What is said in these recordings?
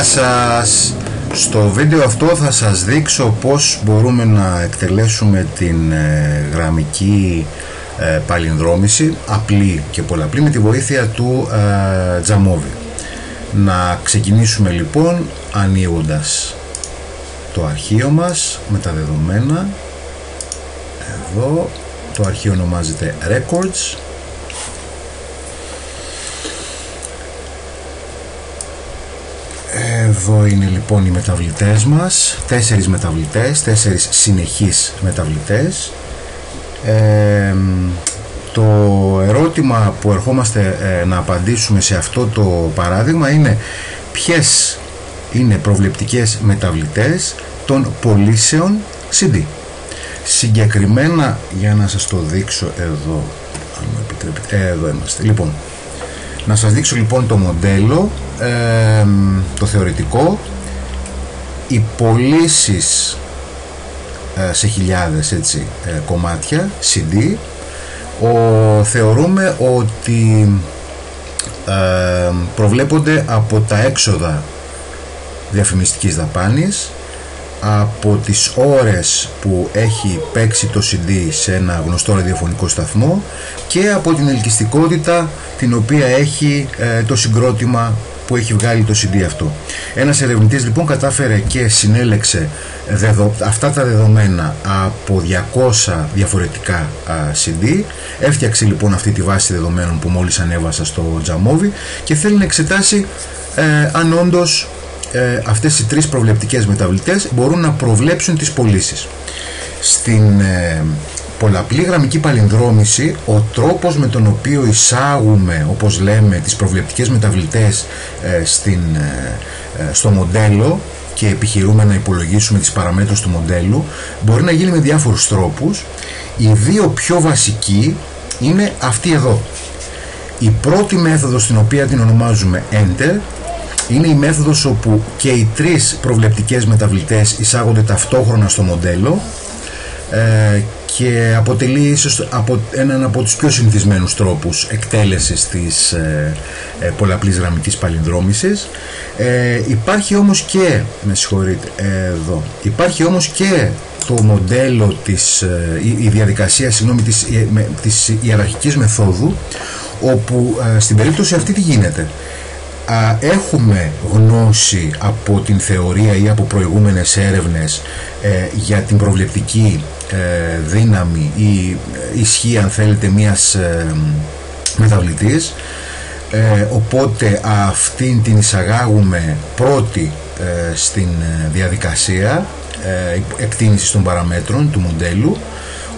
σας! Στο βίντεο αυτό θα σας δείξω πώς μπορούμε να εκτελέσουμε την γραμμική παλινδρόμηση, απλή και πολλαπλή, με τη βοήθεια του Jamovi. Να ξεκινήσουμε λοιπόν ανοίγοντας το αρχείο μας με τα δεδομένα. Εδώ το αρχείο ονομάζεται Records. Εδώ είναι λοιπόν οι μεταβλητές μας, 4 μεταβλητές, 4 συνεχείς μεταβλητές. Το ερώτημα που ερχόμαστε να απαντήσουμε σε αυτό το παράδειγμα είναι ποιες είναι προβλεπτικές μεταβλητές των πωλήσεων CD. Συγκεκριμένα, για να σας το δείξω εδώ, αν μου επιτρέπετε, εδώ είμαστε. Λοιπόν, να σας δείξω λοιπόν το μοντέλο, το θεωρητικό. Οι πωλήσεις σε χιλιάδες κομμάτια CD, θεωρούμε ότι προβλέπονται από τα έξοδα διαφημιστικής δαπάνης, από τις ώρες που έχει παίξει το CD σε ένα γνωστό ραδιοφωνικό σταθμό και από την ελκυστικότητα την οποία έχει το συγκρότημα που έχει βγάλει το CD αυτό. Ένας ερευνητής λοιπόν κατάφερε και συνέλεξε αυτά τα δεδομένα από 200 διαφορετικά CD, έφτιαξε λοιπόν αυτή τη βάση δεδομένων που μόλις ανέβασα στο Jamovi και θέλει να εξετάσει αν όντως αυτές οι 3 προβλεπτικές μεταβλητές μπορούν να προβλέψουν τις πωλήσεις. Στην πολλαπλή γραμμική παλινδρόμηση, ο τρόπος με τον οποίο εισάγουμε, όπως λέμε, τις προβλεπτικές μεταβλητές στο μοντέλο και επιχειρούμε να υπολογίσουμε τις παραμέτρους του μοντέλου, μπορεί να γίνει με διάφορους τρόπους. Οι 2 πιο βασικοί είναι αυτή εδώ. Η πρώτη μέθοδος, την οποία την ονομάζουμε Enter, είναι η μέθοδος όπου και οι 3 προβλεπτικές μεταβλητές εισάγονται ταυτόχρονα στο μοντέλο και αποτελεί ίσως έναν από τους πιο συνηθισμένους τρόπους εκτέλεσης της πολλαπλής γραμμικής παλινδρόμησης. Υπάρχει όμως και, υπάρχει όμως και το μοντέλο η διαδικασία της ιεραρχικής μεθόδου, όπου στην περίπτωση αυτή τι γίνεται. Έχουμε γνώση από την θεωρία ή από προηγούμενες έρευνες για την προβλεπτική δύναμη ή ισχύ, αν θέλετε, μιας μεταβλητής, οπότε αυτήν την εισαγάγουμε πρώτη στην διαδικασία εκτίμησης των παραμέτρων του μοντέλου.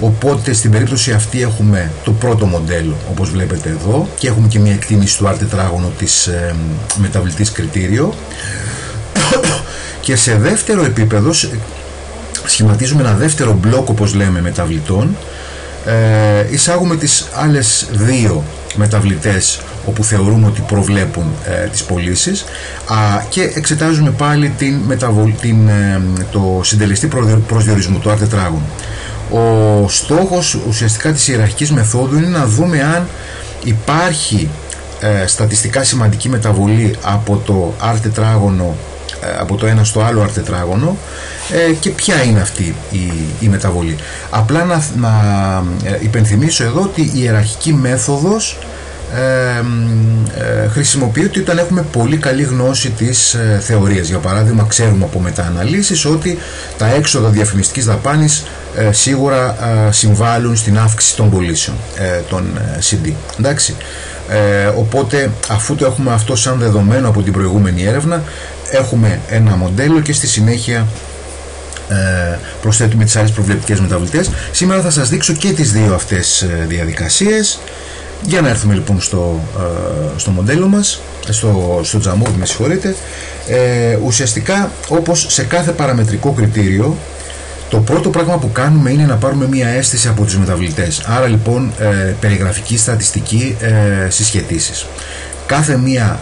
Οπότε στην περίπτωση αυτή έχουμε το πρώτο μοντέλο, όπως βλέπετε εδώ, και έχουμε και μια εκτίμηση του R τετράγωνο της μεταβλητής κριτήριο. Και σε δεύτερο επίπεδο σχηματίζουμε ένα δεύτερο μπλοκ, όπως λέμε, μεταβλητών. Εισάγουμε τις άλλες 2 μεταβλητές όπου θεωρούμε ότι προβλέπουν τις πωλήσεις και εξετάζουμε πάλι το συντελεστή προσδιορισμού, το R τετράγωνο. Ο στόχος ουσιαστικά της ιεραρχικής μεθόδου είναι να δούμε αν υπάρχει στατιστικά σημαντική μεταβολή από το R τετράγωνο, από το ένα στο άλλο R τετράγωνο, και ποια είναι αυτή η μεταβολή. Απλά να υπενθυμίσω εδώ ότι η ιεραρχική μέθοδος χρησιμοποιείται όταν έχουμε πολύ καλή γνώση της θεωρίας. Για παράδειγμα, ξέρουμε από μετααναλύσεις ότι τα έξοδα διαφημιστικής δαπάνης σίγουρα συμβάλλουν στην αύξηση των πωλήσεων των CD. Εντάξει. Οπότε, αφού το έχουμε αυτό σαν δεδομένο από την προηγούμενη έρευνα, έχουμε ένα μοντέλο και στη συνέχεια προσθέτουμε τις άλλες προβλεπτικές μεταβλητές. Σήμερα θα σας δείξω και τις 2 αυτές διαδικασίες. Για να έρθουμε λοιπόν στο μοντέλο μας, στο Jamovi, με συγχωρείτε. Ουσιαστικά, όπως σε κάθε παραμετρικό κριτήριο, το πρώτο πράγμα που κάνουμε είναι να πάρουμε μία αίσθηση από τις μεταβλητές. Άρα λοιπόν περιγραφική, στατιστική, συσχετήσεις. Κάθε μία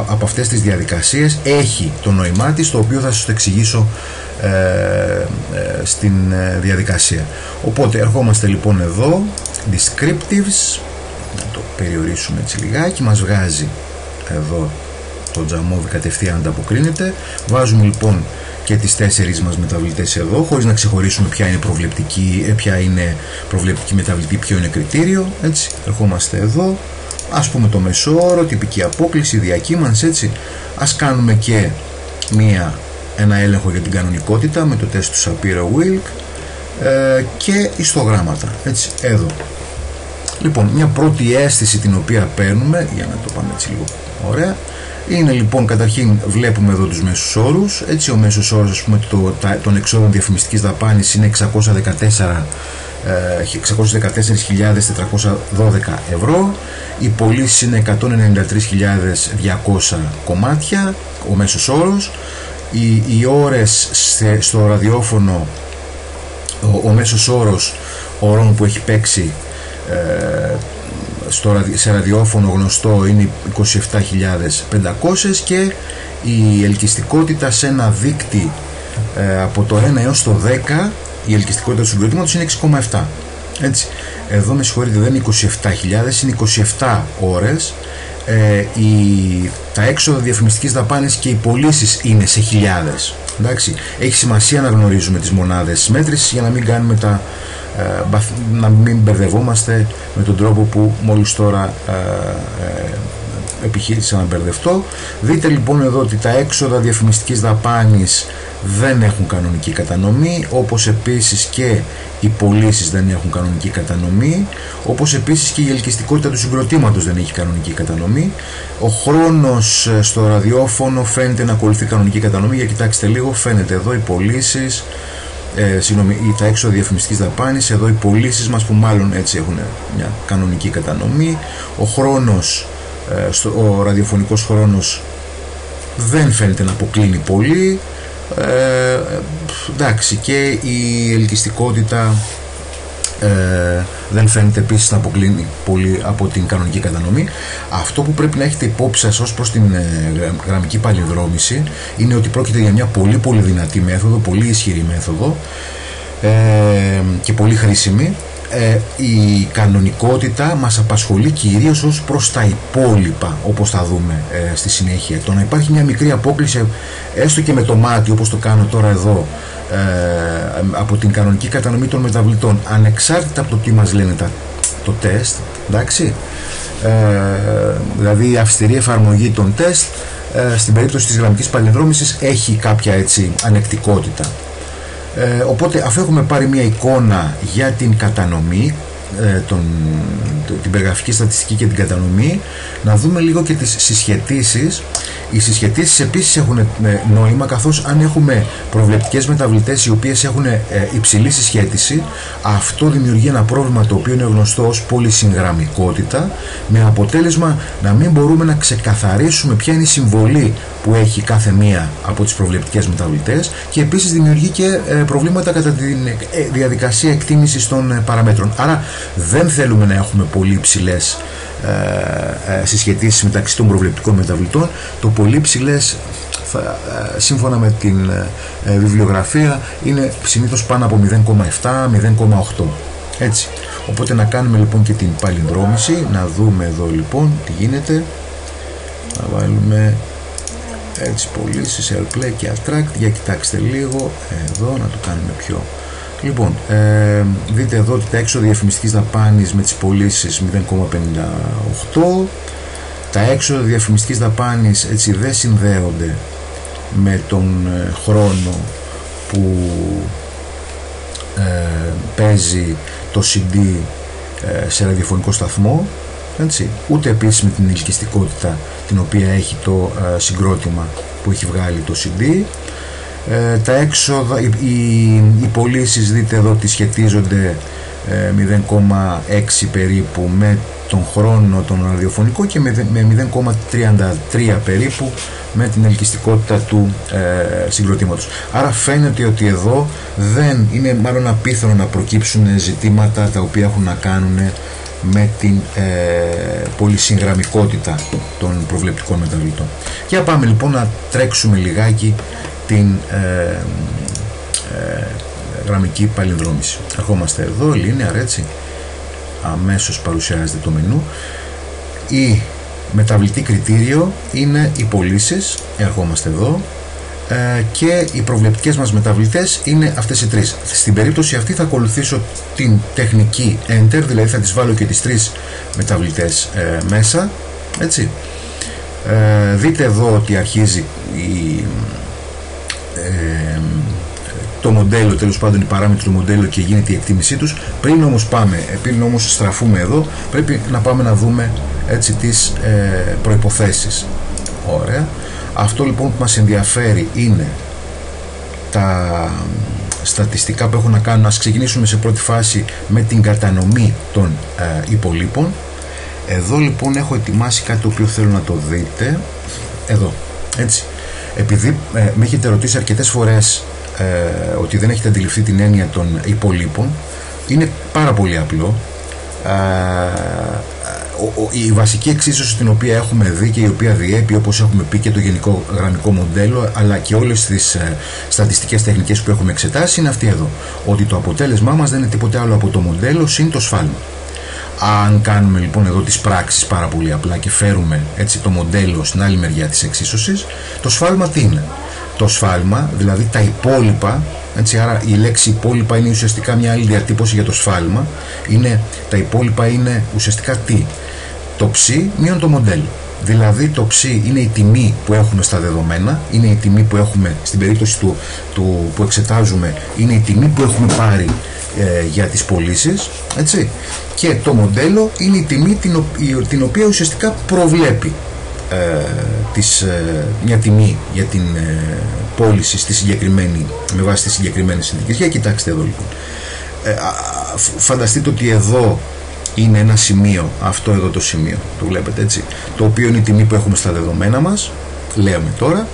από αυτές τις διαδικασίες έχει το νόημά της, το οποίο θα σας το εξηγήσω στην διαδικασία. Οπότε ερχόμαστε λοιπόν εδώ, descriptives, να το περιορίσουμε έτσι λιγάκι, μας βγάζει εδώ το τζαμόβι κατευθείαν ανταποκρίνεται. Βάζουμε λοιπόν και τις 4 μας μεταβλητές εδώ, χωρίς να ξεχωρίσουμε ποια είναι προβλεπτική μεταβλητή, ποιο είναι κριτήριο. Έτσι, ερχόμαστε εδώ, ας πούμε το μεσόωρο, τυπική απόκλιση, διακύμανση, έτσι. Ας κάνουμε και ένα έλεγχο για την κανονικότητα με το τεστ του Shapiro-Wilk και ιστογράμματα, έτσι, εδώ. Λοιπόν, μια πρώτη αίσθηση την οποία παίρνουμε, για να το πάμε έτσι λίγο ωραία, είναι λοιπόν, καταρχήν βλέπουμε εδώ τους μέσους όρους. Έτσι, ο μέσος όρος, ας πούμε, των εξόδων διαφημιστικής δαπάνης είναι 614.412 ευρώ. Οι πωλήσεις είναι 193.200 κομμάτια, ο μέσος όρος. Οι ώρες στο ραδιόφωνο, ο μέσος όρος ωρών που έχει παίξει σε ραδιόφωνο γνωστό είναι 27.500 και η ελκυστικότητα σε ένα δείκτη από το 1 έως το 10, η ελκυστικότητα του συγκροτήματος είναι 6,7. Έτσι, εδώ με συγχωρείτε, δεν είναι 27.000, είναι 27 ώρες. Τα έξοδα διαφημιστικής δαπάνης και οι πωλήσεις είναι σε χιλιάδες. Εντάξει, έχει σημασία να γνωρίζουμε τις μονάδες μέτρησης για να μην κάνουμε να μην μπερδευόμαστε με τον τρόπο που μόλις τώρα επιχείρησα να μπερδευτώ. Δείτε λοιπόν εδώ ότι τα έξοδα διαφημιστικής δαπάνης δεν έχουν κανονική κατανομή, όπως επίσης και οι πωλήσεις δεν έχουν κανονική κατανομή, όπως επίσης και η ελκυστικότητα του συγκροτήματος δεν έχει κανονική κατανομή. Ο χρόνος στο ραδιόφωνο φαίνεται να ακολουθεί κανονική κατανομή. Για κοιτάξτε λίγο, φαίνεται εδώ οι πωλήσεις, τα έξοδα διαφημιστικής δαπάνης, εδώ οι πωλήσεις μας που μάλλον έτσι έχουν μια κανονική κατανομή. Ο χρόνος, ο ραδιοφωνικός χρόνος δεν φαίνεται να αποκλίνει πολύ. Εντάξει, και η ελκυστικότητα δεν φαίνεται επίσης να αποκλίνει πολύ από την κανονική κατανομή. Αυτό που πρέπει να έχετε υπόψη σας ως προς την γραμμική παλινδρόμηση είναι ότι πρόκειται για μια πολύ πολύ δυνατή μέθοδο, πολύ ισχυρή μέθοδο και πολύ χρήσιμη. Η κανονικότητα μας απασχολεί κυρίως ως προς τα υπόλοιπα, όπως θα δούμε στη συνέχεια. Το να υπάρχει μια μικρή απόκληση, έστω και με το μάτι, όπως το κάνω τώρα εδώ, από την κανονική κατανομή των μεταβλητών, ανεξάρτητα από το τι μας λένε το τεστ, εντάξει, δηλαδή η αυστηρή εφαρμογή των τεστ στην περίπτωση της γραμμικής παλινδρόμησης έχει κάποια έτσι ανεκτικότητα. Οπότε, αφού έχουμε πάρει μια εικόνα για την κατανομή, την περιγραφική στατιστική και την κατανομή, να δούμε λίγο και τις συσχετίσεις. Οι συσχετίσεις επίσης έχουν νόημα, καθώς αν έχουμε προβλεπτικές μεταβλητές οι οποίες έχουν υψηλή συσχέτιση, αυτό δημιουργεί ένα πρόβλημα το οποίο είναι γνωστό ως πολυσυγγραμμικότητα, με αποτέλεσμα να μην μπορούμε να ξεκαθαρίσουμε ποια είναι η συμβολή που έχει κάθε μία από τις προβλεπτικές μεταβλητές, και επίσης δημιουργεί και προβλήματα κατά τη διαδικασία εκτίμησης των παραμέτρων. Άρα δεν θέλουμε να έχουμε πολύ ψηλές συσχετίσεις μεταξύ των προβλεπτικών μεταβλητών. Το πολύ ψηλές, σύμφωνα με την βιβλιογραφία, είναι συνήθως πάνω από 0,7-0,8. Έτσι. Οπότε να κάνουμε λοιπόν και την παλινδρόμηση, να δούμε εδώ λοιπόν τι γίνεται. Να βάλουμε έτσι πωλήσεις, airplay και attract. Για κοιτάξτε λίγο εδώ, να το κάνουμε πιο... Λοιπόν, δείτε εδώ ότι τα έξοδα διαφημιστικής δαπάνης με τις πωλήσεις 0,58. Τα έξοδα διαφημιστικής δαπάνης έτσι δεν συνδέονται με τον χρόνο που παίζει το CD σε ραδιοφωνικό σταθμό, έτσι, ούτε επίσης με την ελκυστικότητα την οποία έχει το συγκρότημα που έχει βγάλει το CD. Τα έξοδα, οι πωλήσεις δείτε εδώ ότι σχετίζονται 0,6 περίπου με τον χρόνο τον ραδιοφωνικό και με 0,33 περίπου με την ελκυστικότητα του συγκροτήματος. Άρα φαίνεται ότι εδώ δεν είναι, μάλλον απίθανο να προκύψουν ζητήματα τα οποία έχουν να κάνουν με την πολυσυγγραμμικότητα των προβλεπτικών μεταβλητών. Για πάμε λοιπόν να τρέξουμε λιγάκι την γραμμική παλινδρόμηση. Ερχόμαστε εδώ, linear, έτσι, αμέσως παρουσιάζεται το μενού. Η μεταβλητή κριτήριο είναι οι πωλήσεις, ερχόμαστε εδώ, και οι προβλεπτικές μας μεταβλητές είναι αυτές οι τρεις. Στην περίπτωση αυτή θα ακολουθήσω την τεχνική Enter, δηλαδή θα τις βάλω και τις τρεις μεταβλητές μέσα, έτσι. Δείτε εδώ ότι αρχίζει το μοντέλο, τέλος πάντων η παράμετρο του μοντέλου, και γίνεται η εκτίμησή τους. Πριν όμως στραφούμε εδώ, πρέπει να πάμε να δούμε, έτσι, τις προϋποθέσεις. Ωραία. Αυτό λοιπόν που μας ενδιαφέρει είναι τα στατιστικά που έχουν να κάνουν. Ας ξεκινήσουμε σε πρώτη φάση με την κατανομή των υπολείπων. Εδώ λοιπόν έχω ετοιμάσει κάτι το οποίο θέλω να το δείτε. Εδώ, έτσι. Επειδή με έχετε ρωτήσει αρκετές φορές ότι δεν έχετε αντιληφθεί την έννοια των υπολείπων, είναι πάρα πολύ απλό. Η βασική εξίσωση την οποία έχουμε δει και η οποία διέπει, όπως έχουμε πει, και το γενικό γραμμικό μοντέλο, αλλά και όλες τις στατιστικές τεχνικές που έχουμε εξετάσει, είναι αυτή εδώ, ότι το αποτέλεσμά μας δεν είναι τίποτε άλλο από το μοντέλο συν το σφάλμα. Αν κάνουμε λοιπόν εδώ τις πράξεις πάρα πολύ απλά και φέρουμε, έτσι, το μοντέλο στην άλλη μεριά της εξίσωσης, το σφάλμα τι είναι? Το σφάλμα, δηλαδή τα υπόλοιπα, έτσι, άρα η λέξη υπόλοιπα είναι ουσιαστικά μια άλλη διατύπωση για το σφάλμα. Τα υπόλοιπα είναι ουσιαστικά τι? Το ψ μείον το μοντέλο. Δηλαδή το ψ είναι η τιμή που έχουμε στα δεδομένα, είναι η τιμή που έχουμε στην περίπτωση που εξετάζουμε, είναι η τιμή που έχουμε πάρει για τις πωλήσεις, έτσι, και το μοντέλο είναι η τιμή την οποία ουσιαστικά προβλέπει μια τιμή για την πώληση με βάση τις συγκεκριμένες συνθήκες. Για κοιτάξτε εδώ λοιπόν, φανταστείτε ότι εδώ είναι ένα σημείο, αυτό εδώ το σημείο, το βλέπετε, έτσι, το οποίο είναι η τιμή που έχουμε στα δεδομένα μας, λέμε τώρα,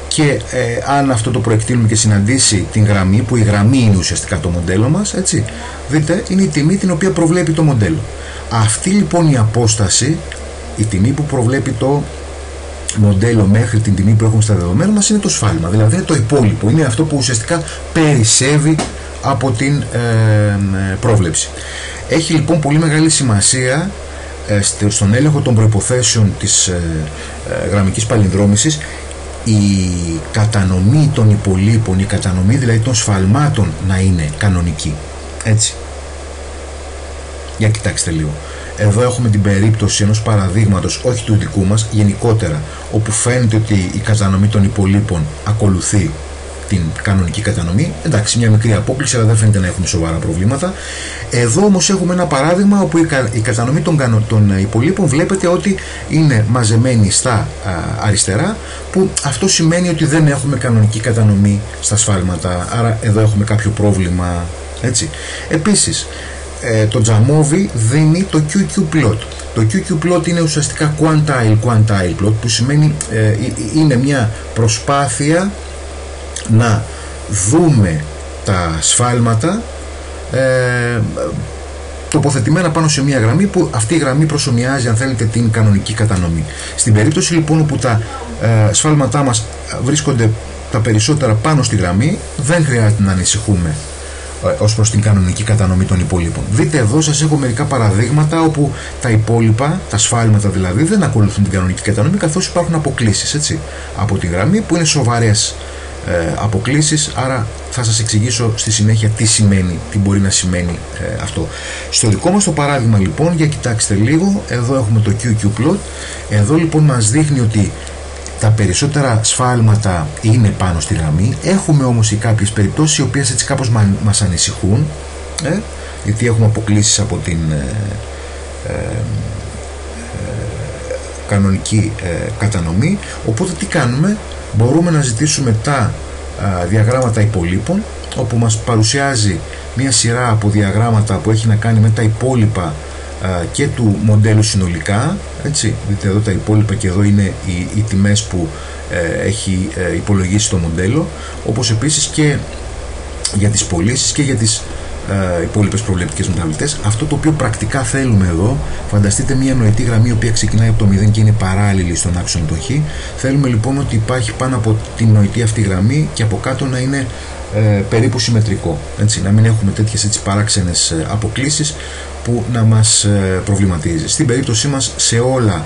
και αν αυτό το προεκτείνουμε και συναντήσει την γραμμή, που η γραμμή είναι ουσιαστικά το μοντέλο μας, έτσι, δείτε, είναι η τιμή την οποία προβλέπει το μοντέλο. Αυτή λοιπόν η απόσταση, η τιμή που προβλέπει το μοντέλο μέχρι την τιμή που έχουμε στα δεδομένα μας, είναι το σφάλμα, δηλαδή είναι το υπόλοιπο, είναι αυτό που ουσιαστικά περισσεύει από την πρόβλεψη. Έχει λοιπόν πολύ μεγάλη σημασία στον έλεγχο των προϋποθέσεων της γραμμικής παλινδρόμησης η κατανομή των υπολείπων, η κατανομή δηλαδή των σφαλμάτων να είναι κανονική, έτσι. Για κοιτάξτε λίγο. Εδώ έχουμε την περίπτωση ενός παραδείγματος, όχι του δικού μας, γενικότερα, όπου φαίνεται ότι η κατανομή των υπολείπων ακολουθεί την κανονική κατανομή. Εντάξει, μια μικρή απόκληση, αλλά δεν φαίνεται να έχουμε σοβαρά προβλήματα. Εδώ όμως έχουμε ένα παράδειγμα όπου η κατανομή των υπολείπων βλέπετε ότι είναι μαζεμένη στα αριστερά, που αυτό σημαίνει ότι δεν έχουμε κανονική κατανομή στα σφάλματα, άρα εδώ έχουμε κάποιο πρόβλημα, έτσι. Επίσης, το Jamovi δίνει το QQ plot. Το QQ plot είναι ουσιαστικά quantile plot, που σημαίνει είναι μια προσπάθεια να δούμε τα σφάλματα τοποθετημένα πάνω σε μια γραμμή, που αυτή η γραμμή προσομοιάζει, αν θέλετε, την κανονική κατανομή. Στην περίπτωση λοιπόν όπου τα σφάλματά μας βρίσκονται τα περισσότερα πάνω στη γραμμή, δεν χρειάζεται να ανησυχούμε ως προς την κανονική κατανομή των υπόλοιπων. Δείτε εδώ, σας έχω μερικά παραδείγματα όπου τα υπόλοιπα, τα σφάλματα δηλαδή, δεν ακολουθούν την κανονική κατανομή, καθώς υπάρχουν αποκλίσεις, έτσι, από τη γραμμή, που είναι σοβαρές αποκλίσεις, άρα θα σας εξηγήσω στη συνέχεια τι μπορεί να σημαίνει αυτό. Στο δικό μας το παράδειγμα λοιπόν, για κοιτάξτε λίγο, εδώ έχουμε το QQ plot. Εδώ λοιπόν μας δείχνει ότι τα περισσότερα σφάλματα είναι πάνω στη γραμμή. Έχουμε όμως και κάποιες περιπτώσεις οι οποίες έτσι κάπως μας ανησυχούν, γιατί έχουμε αποκλίσεις από την κανονική κατανομή. Οπότε τι κάνουμε? Μπορούμε να ζητήσουμε τα διαγράμματα υπολείπων, όπου μας παρουσιάζει μια σειρά από διαγράμματα που έχει να κάνει με τα υπόλοιπα και του μοντέλου συνολικά, έτσι. Δείτε εδώ τα υπόλοιπα και εδώ είναι οι τιμές που έχει υπολογίσει το μοντέλο, όπως επίσης και για τις πωλήσεις και για τις υπόλοιπες προβλεπτικές μεταβλητές. Αυτό το οποίο πρακτικά θέλουμε εδώ, φανταστείτε μια νοητή γραμμή η οποία ξεκινάει από το 0 και είναι παράλληλη στον άξονα των χ. Θέλουμε λοιπόν ότι υπάρχει πάνω από την νοητή αυτή γραμμή και από κάτω να είναι περίπου συμμετρικό, έτσι, να μην έχουμε τέτοιες έτσι παράξενες αποκλίσεις που να μας προβληματίζει. Στην περίπτωσή μας, σε όλα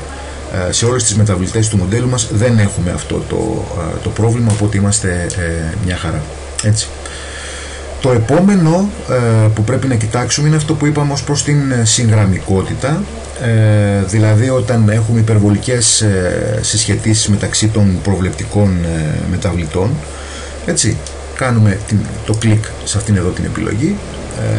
σε όλες τις μεταβλητές του μοντέλου μας δεν έχουμε αυτό το πρόβλημα, οπότε είμαστε μια χαρά. Έτσι. Το επόμενο που πρέπει να κοιτάξουμε είναι αυτό που είπαμε ως προς την συγγραμμικότητα, δηλαδή όταν έχουμε υπερβολικές συσχετίσεις μεταξύ των προβλεπτικών μεταβλητών. Έτσι, κάνουμε το κλικ σε αυτήν εδώ την επιλογή.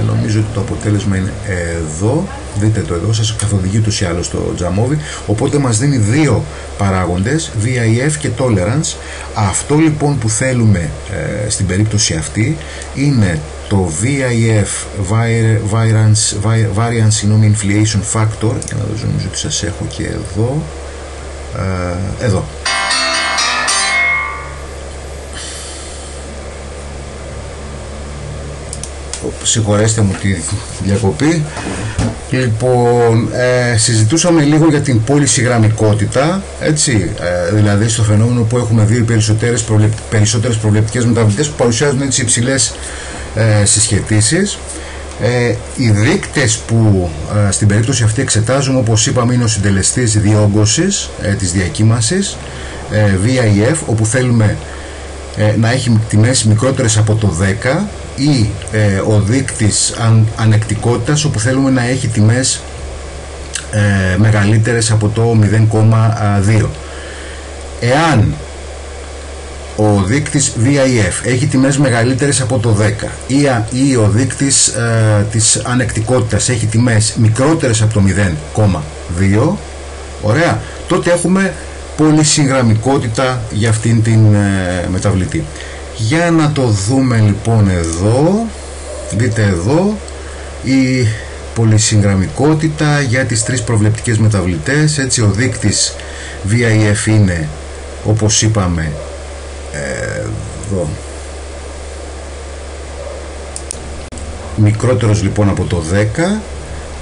Νομίζω ότι το αποτέλεσμα είναι εδώ, δείτε το εδώ, σας καθοδηγεί ούτως ή άλλως το Jamovi, οπότε μας δίνει δύο παράγοντες, VIF και Tolerance. Αυτό λοιπόν που θέλουμε στην περίπτωση αυτή είναι το VIF, Variance Inflation Factor, για να δω, νομίζω ότι σας έχω και εδώ, εδώ. Συγχωρέστε μου τη διακοπή. Λοιπόν, συζητούσαμε λίγο για την πολυσυγγραμμικότητα, έτσι, δηλαδή στο φαινόμενο που έχουμε δύο περισσότερες προβλεπτικές μεταβλητές που παρουσιάζουν έτσι υψηλές συσχετίσεις. Οι δείκτες που στην περίπτωση αυτή εξετάζουμε, όπως είπαμε, είναι ο συντελεστής διόγκωσης της διακύμανσης, VIF, όπου θέλουμε να έχει τιμές μικρότερες από το 10, ή ο δείκτης ανεκτικότητας, όπου θέλουμε να έχει τιμές μεγαλύτερες από το 0,2. Εάν ο δείκτης VIF έχει τιμές μεγαλύτερες από το 10 ή ο δείκτης της ανεκτικότητας έχει τιμές μικρότερες από το 0,2, ωραία, τότε έχουμε πολυσυγγραμμικότητα για αυτήν την μεταβλητή. Για να το δούμε λοιπόν εδώ, δείτε εδώ η πολυσυγγραμμικότητα για τις τρεις προβλεπτικές μεταβλητές. Έτσι, ο δείκτης VIF είναι, όπως είπαμε, εδώ, μικρότερος λοιπόν από το 10,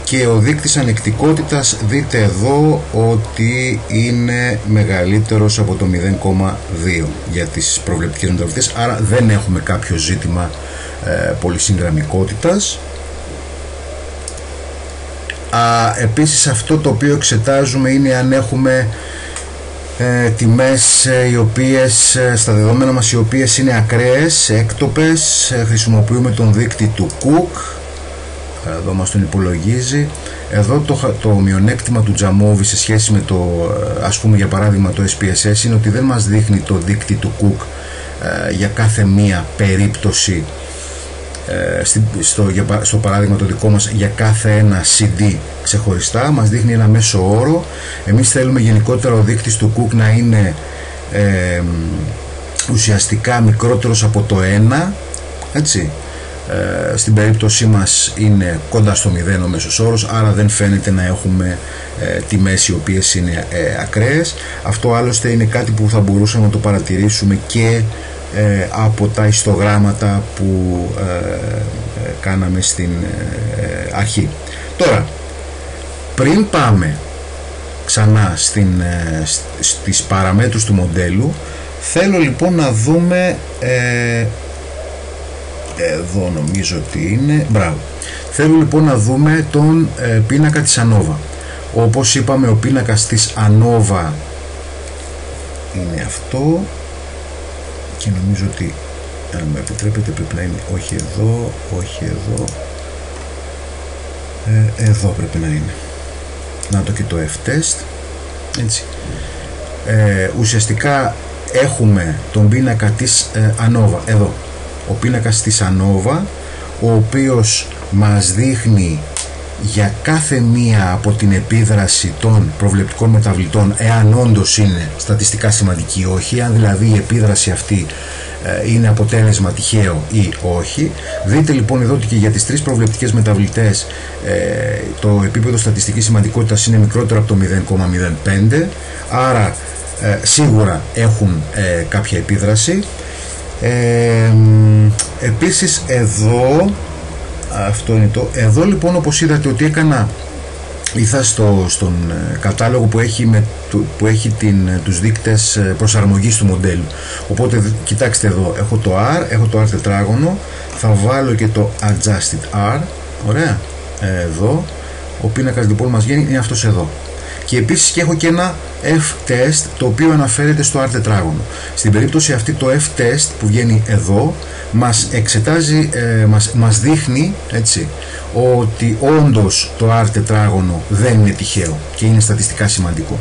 και ο δείκτης ανεκτικότητας, δείτε εδώ ότι είναι μεγαλύτερος από το 0,2 για τις προβλεπτικές μεταβλητές, άρα δεν έχουμε κάποιο ζήτημα πολυσυγγραμμικότητας. Επίσης αυτό το οποίο εξετάζουμε είναι αν έχουμε τιμές οι οποίες στα δεδομένα μας οι οποίες είναι ακραίες, έκτοπες. Χρησιμοποιούμε τον δείκτη του Cook, εδώ μας τον υπολογίζει. Εδώ το μειονέκτημα του Jamovi σε σχέση με το, ας πούμε για παράδειγμα το SPSS, είναι ότι δεν μας δείχνει το δείκτη του Cook για κάθε μία περίπτωση, στο παράδειγμα το δικό μας για κάθε ένα CD ξεχωριστά, μας δείχνει ένα μέσο όρο. Εμείς θέλουμε γενικότερα ο δείκτης του Cook να είναι ουσιαστικά μικρότερος από το 1, έτσι. Στην περίπτωσή μας είναι κοντά στο 0 ο μέσος όρος, άρα δεν φαίνεται να έχουμε τιμές οι οποίες είναι ακραίες. Αυτό άλλωστε είναι κάτι που θα μπορούσαμε να το παρατηρήσουμε και από τα ιστογράμματα που κάναμε στην αρχή. Τώρα, πριν πάμε ξανά στις παραμέτρους του μοντέλου, θέλω λοιπόν να δούμε εδώ, νομίζω ότι είναι, μπράβο, θέλω λοιπόν να δούμε τον πίνακα της ANOVA. Όπως είπαμε, ο πίνακας της ANOVA είναι αυτό, και νομίζω ότι, αν με επιτρέπετε, πρέπει να είναι όχι εδώ, όχι εδώ, εδώ πρέπει να είναι. Να το, και το F-test, έτσι. Ουσιαστικά έχουμε τον πίνακα της ANOVA εδώ, ο πίνακας της ANOVA, ο οποίος μας δείχνει για κάθε μία από την επίδραση των προβλεπτικών μεταβλητών, εάν όντως είναι στατιστικά σημαντική ή όχι, αν δηλαδή η επίδραση αυτή είναι αποτέλεσμα τυχαίο ή όχι. Δείτε λοιπόν εδώ ότι και για τις τρεις προβλεπτικές μεταβλητές το επίπεδο στατιστικής σημαντικότητας είναι μικρότερο από το 0,05, άρα σίγουρα έχουν κάποια επίδραση. Επίσης εδώ, αυτό είναι το, εδώ λοιπόν, όπως είδατε ότι ήρθα στον κατάλογο που έχει τους δείκτες προσαρμογής του μοντέλου. Οπότε κοιτάξτε εδώ, έχω το R, έχω το R τετράγωνο, θα βάλω και το Adjusted R, ωραία, εδώ. Ο πίνακας λοιπόν μας γίνει, είναι αυτός εδώ. και επίσης και έχω και ένα F-test το οποίο αναφέρεται στο R τετράγωνο. Στην περίπτωση αυτή το F-test που βγαίνει εδώ μας εξετάζει, μας δείχνει, έτσι, ότι όντως το R τετράγωνο δεν είναι τυχαίο και είναι στατιστικά σημαντικό.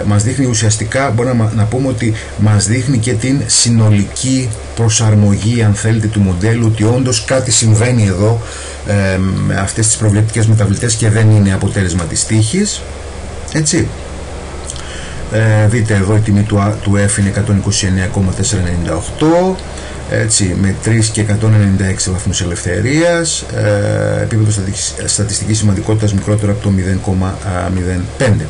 Μας δείχνει ουσιαστικά, μπορούμε να πούμε ότι μας δείχνει και την συνολική προσαρμογή, αν θέλετε, του μοντέλου, ότι όντως κάτι συμβαίνει εδώ με αυτές τις προβλεπτικές μεταβλητές και δεν είναι αποτέλεσμα της τύχης, έτσι. Δείτε εδώ η τιμή του F είναι 129,498, έτσι, με 3 και 196 βαθμούς ελευθερίας, επίπεδο στατιστικής σημαντικότητας μικρότερο από το 0,05.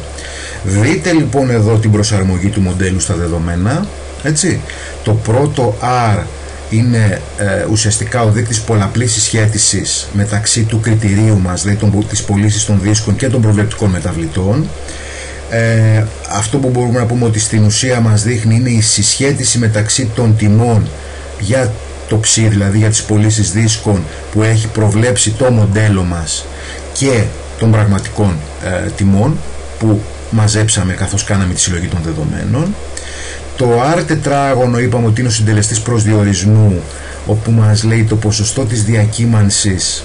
Δείτε λοιπόν εδώ την προσαρμογή του μοντέλου στα δεδομένα, έτσι. Το πρώτο R είναι ουσιαστικά ο δείκτης πολλαπλής συσχέτισης μεταξύ του κριτηρίου μας, δηλαδή της πωλήσης των δίσκων και των προβλεπτικών μεταβλητών. Αυτό που μπορούμε να πούμε ότι στην ουσία μας δείχνει είναι η συσχέτιση μεταξύ των τιμών για το ψι, δηλαδή για τις πωλήσεις δίσκων που έχει προβλέψει το μοντέλο μας, και των πραγματικών τιμών που μαζέψαμε καθώς κάναμε τη συλλογή των δεδομένων. Το R τετράγωνο είπαμε ότι είναι ο συντελεστής προσδιορισμού, όπου μας λέει το ποσοστό της διακύμανσης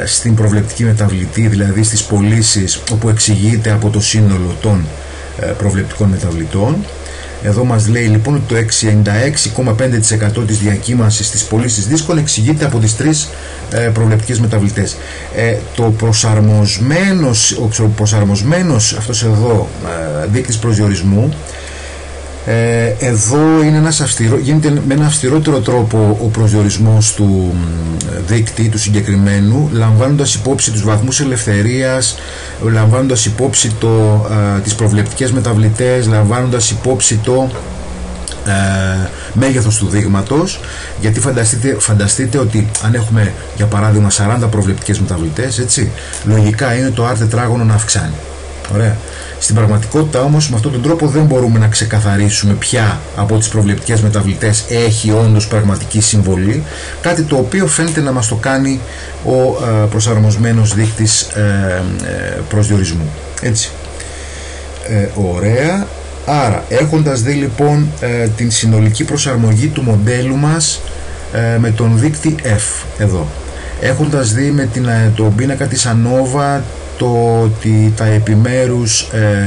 στην προβλεπτική μεταβλητή, δηλαδή στις πωλήσεις, όπου εξηγείται από το σύνολο των προβλεπτικών μεταβλητών. Εδώ μας λέει λοιπόν ότι το 66,5% της διακύμανσης στις πωλήσεις δίσκων εξηγείται από τις τρεις προβλεπτικές μεταβλητές. Ο προσαρμοσμένος αυτός εδώ δείκτης προσδιορισμού, εδώ είναι γίνεται με ένα αυστηρότερο τρόπο ο προσδιορισμός του δείκτη του συγκεκριμένου, λαμβάνοντας υπόψη τους βαθμούς ελευθερίας, λαμβάνοντας υπόψη τις προβλεπτικές μεταβλητές, λαμβάνοντας υπόψη το μέγεθος του δείγματος, γιατί φανταστείτε ότι αν έχουμε για παράδειγμα 40 προβλεπτικές μεταβλητές, έτσι, λογικά είναι το R τετράγωνο να αυξάνει. Ωραία. Στην πραγματικότητα όμως με αυτόν τον τρόπο δεν μπορούμε να ξεκαθαρίσουμε ποια από τις προβλεπτικές μεταβλητές έχει όντως πραγματική συμβολή, κάτι το οποίο φαίνεται να μας το κάνει ο προσαρμοσμένος δείκτης προσδιορισμού, έτσι. Ωραία. Άρα έχοντας δει λοιπόν την συνολική προσαρμογή του μοντέλου μας με τον δείκτη F εδώ, έχοντας δει με τον πίνακα της ANOVA το ότι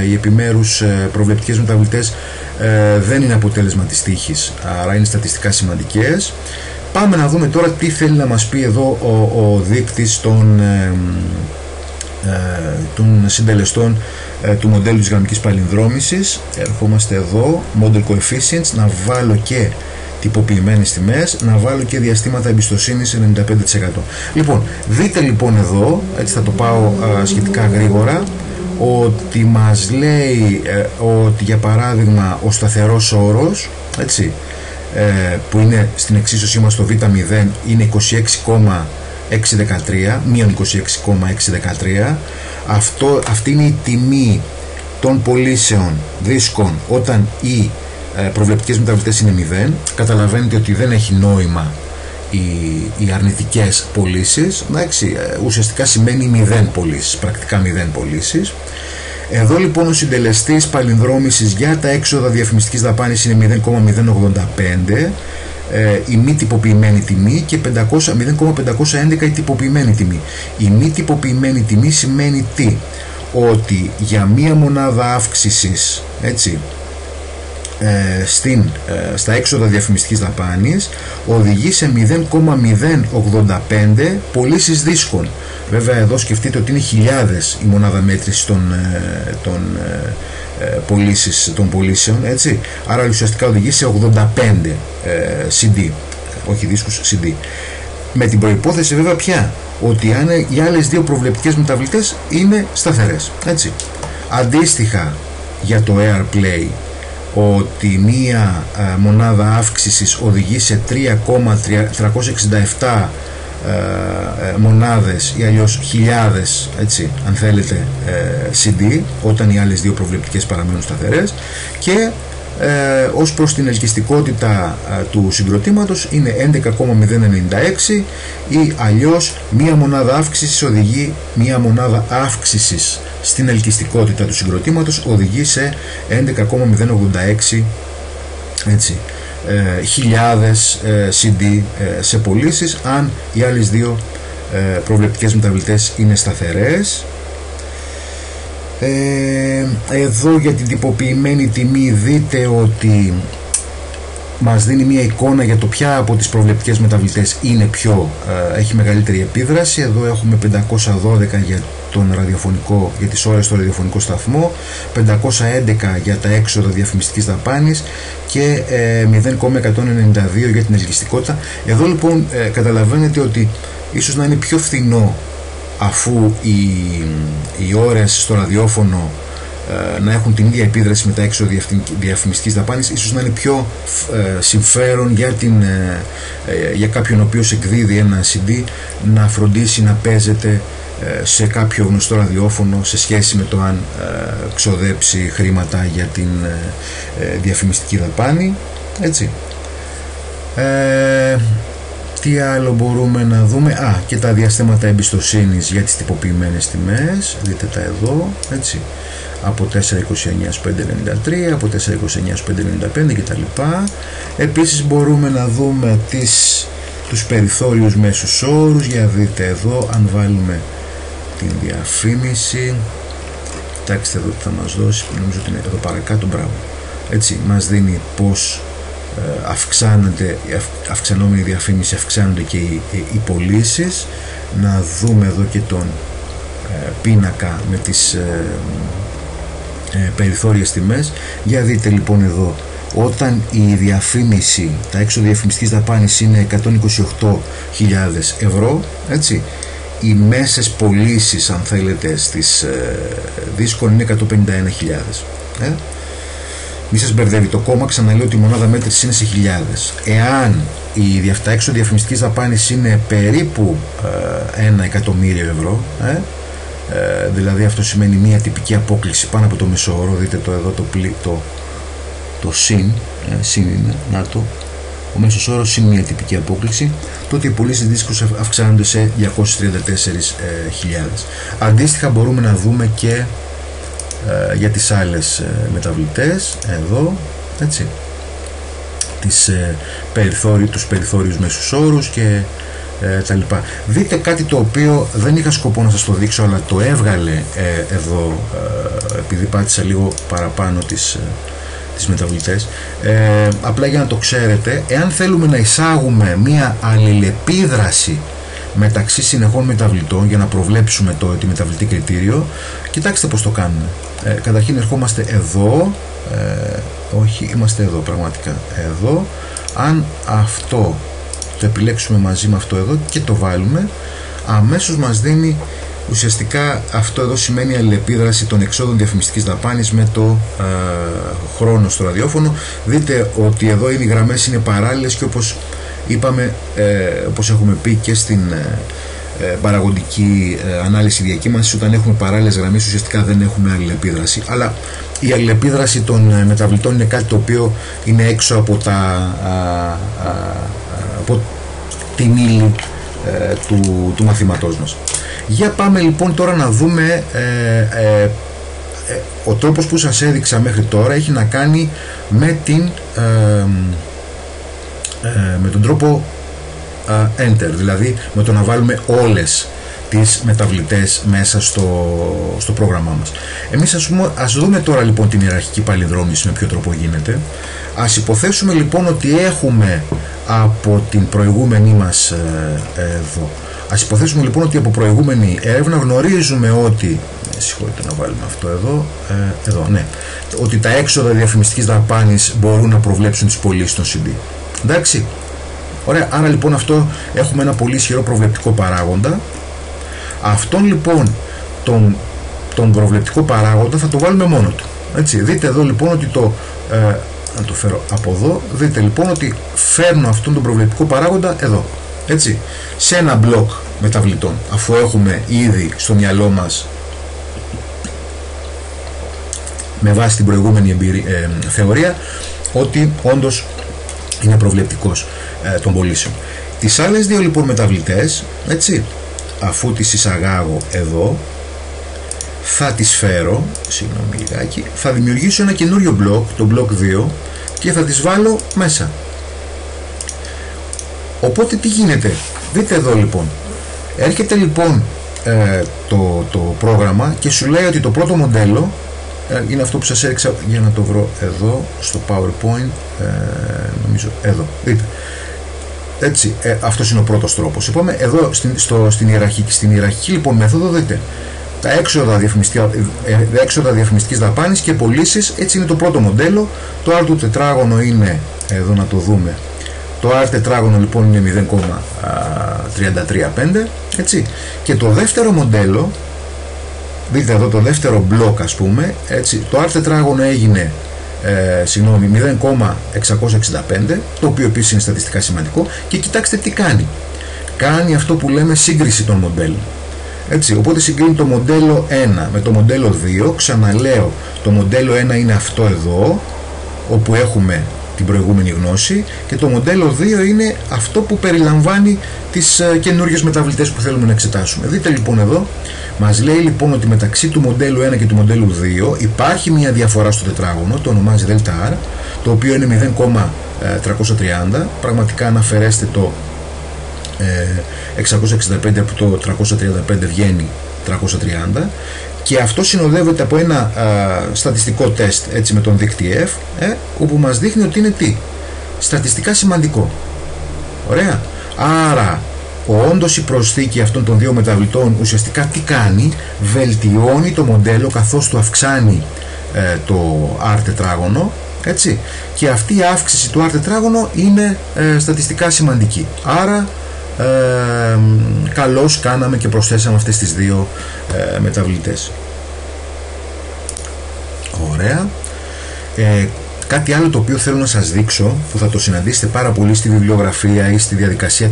οι επιμέρους προβλεπτικές μεταβλητές δεν είναι αποτέλεσμα της τύχης, άρα είναι στατιστικά σημαντικές. Πάμε να δούμε τώρα τι θέλει να μας πει εδώ ο δείκτης των συντελεστών του μοντέλου της γραμμικής παλινδρόμησης. Ερχόμαστε εδώ, Model Coefficients, να βάλω και τυποποιημένες τιμές, να βάλω και διαστήματα εμπιστοσύνης 95%. Λοιπόν, δείτε λοιπόν εδώ, έτσι θα το πάω σχετικά γρήγορα, ότι μας λέει ότι για παράδειγμα ο σταθερός όρος, έτσι, που είναι στην εξίσωσή μας το β0 είναι 26,613, μείον 26,613. Αυτή είναι η τιμή των πωλήσεων δίσκων όταν οι προβλεπτικές μεταβλητές είναι 0. Καταλαβαίνετε ότι δεν έχει νόημα οι αρνητικές πωλήσεις, εντάξει, ουσιαστικά σημαίνει 0 πωλήσεις, πρακτικά 0 πωλήσεις. Εδώ λοιπόν ο συντελεστής παλινδρόμησης για τα έξοδα διαφημιστικής δαπάνης είναι 0,085, η μη τυποποιημένη τιμή, και 0,511 η τυποποιημένη τιμή. Η μη τυποποιημένη τιμή σημαίνει τι? Ότι για μία μονάδα αύξησης, έτσι, στα έξοδα διαφημιστικής δαπάνης οδηγεί σε 0,085 πωλήσεις δίσκων. Βέβαια εδώ σκεφτείτε ότι είναι χιλιάδες η μονάδα μέτρησης των πωλήσεων, έτσι. Άρα ουσιαστικά οδηγεί σε 85 CD, όχι δίσκους, CD. Με την προϋπόθεση βέβαια πια ότι οι άλλες δύο προβλεπτικές μεταβλητές είναι σταθερές, έτσι. Αντίστοιχα για το AirPlay, ότι μία μονάδα αύξησης οδηγεί σε 3,367 μονάδες ή αλλιώς χιλιάδες, έτσι, αν θέλετε, CD, όταν οι άλλες δύο προβλεπτικές παραμένουν σταθερές. Και ως προς την ελκυστικότητα του συγκροτήματος είναι 11,096, ή αλλιώς μία μονάδα αύξησης οδηγεί μία μονάδα αύξησης στην ελκυστικότητα του συγκροτήματος οδηγεί σε 11,086 χιλιάδες CD σε πωλήσεις, αν οι άλλες δύο προβλεπτικές μεταβλητές είναι σταθερές. Εδώ για την τυποποιημένη τιμή δείτε ότι μας δίνει μια εικόνα για το ποια από τις προβλεπτικές μεταβλητές είναι πιο, έχει μεγαλύτερη επίδραση. Εδώ έχουμε 512 για τον ραδιοφωνικό, για τις ώρες στο ραδιοφωνικό σταθμό, 511 για τα έξοδα διαφημιστικής δαπάνης και 0,192 για την ελκυστικότητα. Εδώ λοιπόν καταλαβαίνετε ότι ίσως να είναι πιο φθηνό, αφού οι ώρες στο ραδιόφωνο να έχουν την ίδια επίδραση με τα έξοδα διαφημιστικής δαπάνης, ίσως να είναι πιο συμφέρον για κάποιον ο οποίος εκδίδει ένα CD να φροντίσει να παίζεται σε κάποιο γνωστό ραδιόφωνο, σε σχέση με το αν ξοδέψει χρήματα για την διαφημιστική δαπάνη. Έτσι. Τι άλλο μπορούμε να δούμε? Και τα διαστήματα εμπιστοσύνης για τις τυποποιημένες τιμές, δείτε τα εδώ, έτσι, από 429-593, από 429-595 κτλ. Επίσης μπορούμε να δούμε τους περιθώριους μέσους όρους. Για δείτε εδώ, αν βάλουμε την διαφήμιση, κοιτάξτε εδώ τι θα μας δώσει, νομίζω ότι είναι εδώ παρακάτω, μπράβο, έτσι, μας δίνει πως αυξανόμενη διαφήμιση, αυξάνονται και οι πωλήσεις. Να δούμε εδώ και τον πίνακα με τις περιθώριες τιμές. Για δείτε λοιπόν εδώ, όταν η διαφήμιση, τα έξοδα διαφημιστικής δαπάνης είναι 128.000 ευρώ, έτσι, οι μέσες πωλήσεις, αν θέλετε, στις δίσκων είναι 151.000. Μη σας μπερδεύει το κόμμα, ξαναλέω ότι η μονάδα μέτρησης είναι σε χιλιάδες. Εάν τα έξοδα διαφημιστικής δαπάνης είναι περίπου 1 εκατομμύριο ευρώ, δηλαδή αυτό σημαίνει μια τυπική απόκληση πάνω από το μεσόωρο, δείτε το εδώ, το συν είναι, να το, ο μέσος όρος συν μια τυπική απόκληση, τότε οι πωλήσεις δίσκους αυξάνονται σε 234.000. Αντίστοιχα μπορούμε να δούμε και για τις άλλες μεταβλητές εδώ, έτσι, τους περιθώριους μέσους όρους και τα λοιπά. Δείτε κάτι το οποίο δεν είχα σκοπό να σας το δείξω, αλλά το έβγαλε εδώ, επειδή πάτησα λίγο παραπάνω τις μεταβλητές, απλά για να το ξέρετε. Εάν θέλουμε να εισάγουμε μία αλληλεπίδραση μεταξύ συνεχών μεταβλητών για να προβλέψουμε τη μεταβλητή κριτήριο, κοιτάξτε πως το κάνουμε. Καταρχήν ερχόμαστε εδώ, όχι, είμαστε εδώ πραγματικά, εδώ. Αν αυτό το επιλέξουμε μαζί με αυτό εδώ και το βάλουμε, αμέσως μας δίνει, ουσιαστικά αυτό εδώ σημαίνει αλληλεπίδραση των εξόδων διαφημιστικής δαπάνης με το χρόνο στο ραδιόφωνο. Δείτε ότι εδώ οι γραμμές είναι παράλληλες και όπως είπαμε, όπως έχουμε πει και στην παραγωγική ανάλυση διακύμανσης, όταν έχουμε παράλληλες γραμμές ουσιαστικά δεν έχουμε αλληλεπίδραση, αλλά η αλληλεπίδραση των μεταβλητών είναι κάτι το οποίο είναι έξω από από την ύλη του μαθήματός μας. Για πάμε λοιπόν τώρα να δούμε ο τρόπος που σας έδειξα μέχρι τώρα έχει να κάνει με τον τρόπο enter, δηλαδή με το να βάλουμε όλες τις μεταβλητές μέσα στο πρόγραμμά μας. Εμείς ας δούμε τώρα λοιπόν την ιεραρχική παλινδρόμηση, με ποιο τρόπο γίνεται. Ας υποθέσουμε λοιπόν ότι έχουμε από την προηγούμενη μας εδώ, ας υποθέσουμε λοιπόν ότι από προηγούμενη έρευνα γνωρίζουμε ότι, συγχωρείτε να βάλουμε αυτό εδώ, ναι, ότι τα έξοδα διαφημιστικής δαπάνης μπορούν να προβλέψουν τις πωλήσεις των CD. Εντάξει, ωραία, άρα λοιπόν αυτό έχουμε ένα πολύ ισχυρό προβλεπτικό παράγοντα. Αυτόν λοιπόν τον προβλεπτικό παράγοντα θα το βάλουμε μόνο του. Έτσι, δείτε εδώ λοιπόν ότι να το φέρω από εδώ, δείτε λοιπόν ότι φέρνω αυτόν τον προβλεπτικό παράγοντα εδώ, έτσι, σε ένα μπλοκ μεταβλητών, αφού έχουμε ήδη στο μυαλό μας, με βάση την προηγούμενη θεωρία, ότι όντως είναι προβλεπτικός των πωλήσεων. Τις άλλες δύο λοιπόν μεταβλητές, έτσι, αφού τις εισαγάγω εδώ, θα τις φέρω, συγγνώμη λιγάκι, θα δημιουργήσω ένα καινούριο block, το block 2, και θα τις βάλω μέσα. Οπότε τι γίνεται, δείτε εδώ λοιπόν, έρχεται λοιπόν το πρόγραμμα και σου λέει ότι το πρώτο μοντέλο είναι αυτό που σας έριξα, για να το βρω εδώ στο PowerPoint, νομίζω εδώ, δείτε. Έτσι, αυτός είναι ο πρώτος τρόπος. Είπαμε εδώ στην ιεραρχική λοιπόν μέθοδο, δείτε τα έξοδα διαφημιστικής δαπάνης και πωλήσεις. Έτσι είναι το πρώτο μοντέλο. Το R του τετράγωνο είναι, εδώ να το δούμε, το R τετράγωνο λοιπόν είναι 0,335, έτσι. Και το δεύτερο μοντέλο, δείτε εδώ το δεύτερο μπλοκ, ας πούμε, έτσι, το R τετράγωνο έγινε 0,665, το οποίο επίσης είναι στατιστικά σημαντικό. Και κοιτάξτε τι κάνει. Κάνει αυτό που λέμε σύγκριση των μοντέλων. Έτσι, οπότε συγκρίνει το μοντέλο 1 με το μοντέλο 2. Ξαναλέω, το μοντέλο 1 είναι αυτό εδώ, όπου έχουμε την προηγούμενη γνώση, και το μοντέλο 2 είναι αυτό που περιλαμβάνει τις καινούργιες μεταβλητές που θέλουμε να εξετάσουμε. Δείτε λοιπόν εδώ, μας λέει λοιπόν ότι μεταξύ του μοντέλου 1 και του μοντέλου 2 υπάρχει μια διαφορά στο τετράγωνο, το ονομάζει ΔΕΛΤΑ R, το οποίο είναι 0,330. Πραγματικά αν αφαιρέσετε το 665 από το 335 βγαίνει 330, και αυτό συνοδεύεται από ένα στατιστικό τεστ, έτσι, με τον δείκτη F, όπου μας δείχνει ότι είναι τι, στατιστικά σημαντικό. Ωραία. Άρα όντως η προσθήκη αυτών των δύο μεταβλητών ουσιαστικά τι κάνει, βελτιώνει το μοντέλο καθώς του αυξάνει το R τετράγωνο, έτσι, και αυτή η αύξηση του R τετράγωνο είναι στατιστικά σημαντική. Άρα καλώς κάναμε και προσθέσαμε αυτές τις δύο μεταβλητές. Ωραία. Κάτι άλλο το οποίο θέλω να σας δείξω, που θα το συναντήσετε πάρα πολύ στη βιβλιογραφία ή στη διαδικασία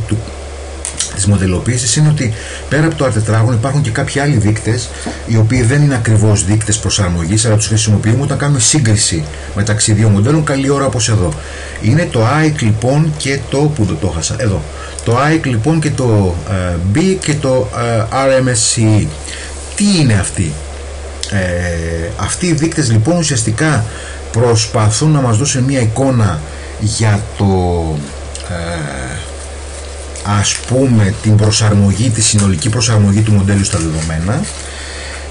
της μοντελοποίησης, είναι ότι πέρα από το R τετράγωνο υπάρχουν και κάποιοι άλλοι δείκτες, οι οποίοι δεν είναι ακριβώς δείκτες προσαρμογής, αλλά τους χρησιμοποιούμε όταν κάνουμε σύγκριση μεταξύ δύο μοντέλων, καλή ώρα, όπως εδώ. Είναι το AIC λοιπόν και το, που το έχασα, εδώ, το AIC λοιπόν και το B και το RMSE. Τι είναι αυτοί? Αυτοί οι δείκτες λοιπόν ουσιαστικά προσπαθούν να μας δώσουν μια εικόνα για το ας πούμε την προσαρμογή, τη συνολική προσαρμογή του μοντέλου στα δεδομένα.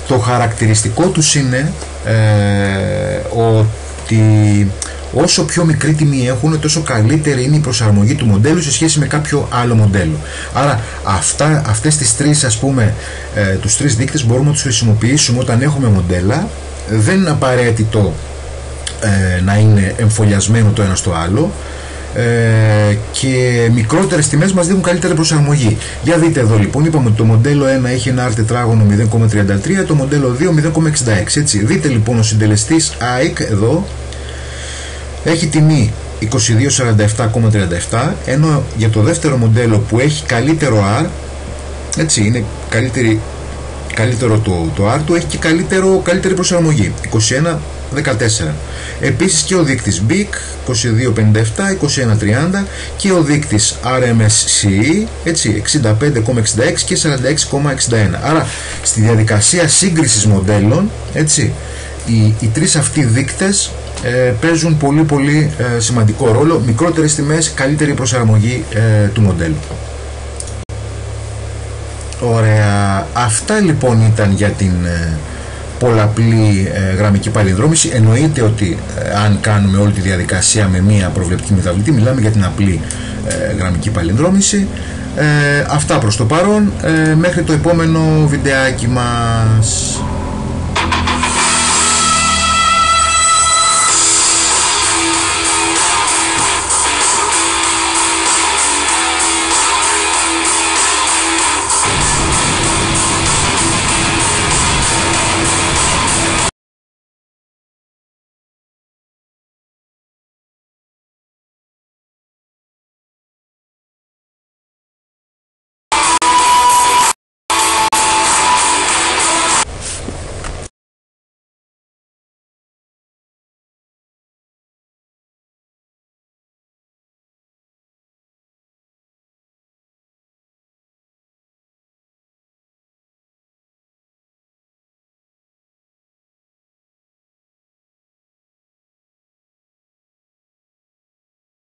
Το χαρακτηριστικό τους είναι ότι όσο πιο μικρή τιμή έχουν, τόσο καλύτερη είναι η προσαρμογή του μοντέλου σε σχέση με κάποιο άλλο μοντέλο. Άρα αυτές τις τρεις, ας πούμε, τους τρεις δείκτες μπορούμε να τους χρησιμοποιήσουμε όταν έχουμε μοντέλα. Δεν είναι απαραίτητο να είναι εμφολιασμένο το ένα στο άλλο, και μικρότερες τιμές μας δίνουν καλύτερη προσαρμογή. Για δείτε εδώ λοιπόν, είπαμε ότι το μοντέλο 1 έχει ένα R τετράγωνο 0,33, το μοντέλο 2 0,66, έτσι. Δείτε λοιπόν, ο συντελεστής AIC εδώ έχει τιμή 2247,37, ενώ για το δεύτερο μοντέλο που έχει καλύτερο R, έτσι, είναι καλύτερο το R του, έχει και καλύτερη προσαρμογή 21,14. Επίσης και ο δείκτης BIC 22,57, 21,30 και ο δείκτης RMSE, έτσι, 65,66 και 46,61. Άρα στη διαδικασία σύγκρισης μοντέλων, έτσι, οι τρεις αυτοί δείκτες παίζουν πολύ σημαντικό ρόλο. Μικρότερες τιμές, καλύτερη προσαρμογή του μοντέλου. Ωραία. Αυτά λοιπόν ήταν για την πολλαπλή γραμμική παλινδρόμηση. Εννοείται ότι αν κάνουμε όλη τη διαδικασία με μία προβλεπτική μεταβλητή, μιλάμε για την απλή γραμμική παλινδρόμηση. Αυτά προς το παρόν. Μέχρι το επόμενο βιντεάκι μας.